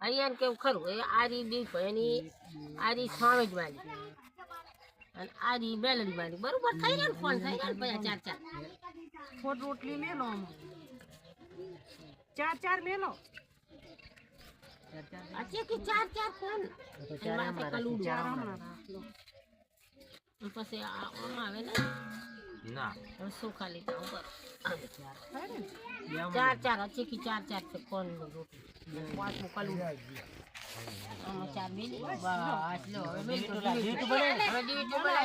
અહીંયા કેવું ખરું એ આરી ડીપ એની આરી સાવેજ વાળી અને આરી બેલડી વાળી બરોબર થઈ ગયા ફોન થઈ ગયા પછી ચાર ચાર ફોટ રોટલી લે લો ચાર ચાર લે લો अच्छे की चार चार फोन પછી આમ આવે ને ના શું ખાલી ઉપર ચાર ચાર अच्छे की चार चार से फोन પાંચ મોકલું ચાર મિનિટ બસ લો હવે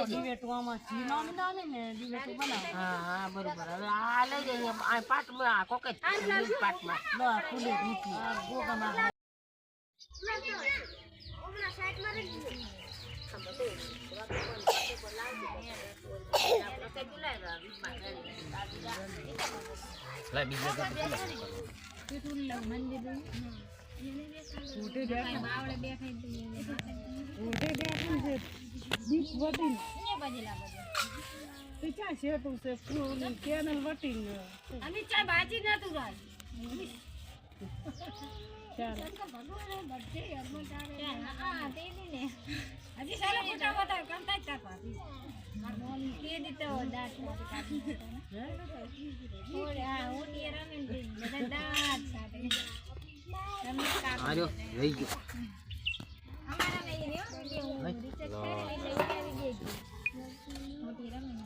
ડિવેટ આમાં સીનો મિલાવે ને ડિવેટ બનાવ હા બરોબર હવે આ લઈ જઈએ આ પાટમાં આ કોકે પાટમાં લો ફૂલે રૂટી આ ગોગામાં હજી સારા ફોટા બતાવ કરતા જ તાપા કે દીતો દાંત ઓલા ઓટી રમેન બધા દાંત સાથે તમે આજો લઈ ગયો અમારા લઈ રહ્યો રિસર્ચ કરી એટલે આવી ગઈ ઓટી રમેન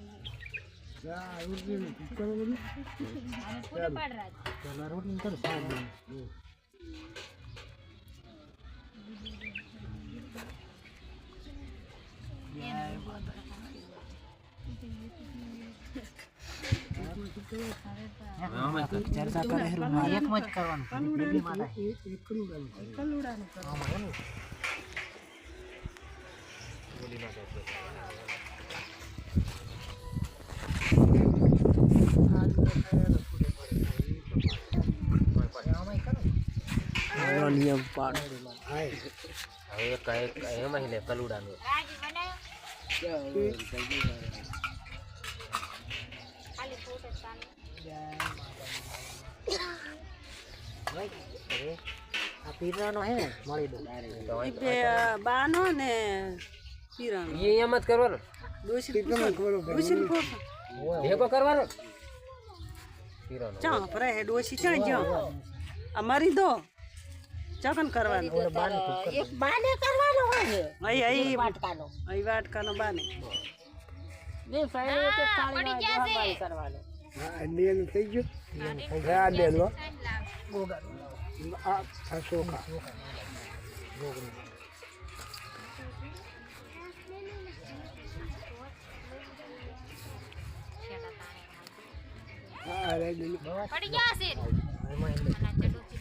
જા ઉર્જી કરો બોલ આ પૂરે પાડ રાજ તમારો રોટલી કર સાહેબ ચર્ચા કરે એક મત કરવાનું બેબી માતા કલુડાનું કરવાનું બોલી ના જાય નિયમ પાડ હવે કઈ એમાં લે કલુડાનું રાજી બનાયો ખાલી ફોટો ચાલે આ પીરાનો હે મળી દો બાનો ને પીરાનો એ એમ જ કરવાનો દોશી ભેગો કરવાનો પીરાનો ચા ભરે હે ડોશી ચા જો અમારી દો ચકન કરવાનો એક બાને કરવાનો હોય આઈ વાટકાનો વાટકાનો બાને બે ફાઈલ એક થાળીમાં જવાબ કરવાનો હા નિયમ થઈ ગયું આ દે લો ગોગા આ સોખા પડી ગયા છે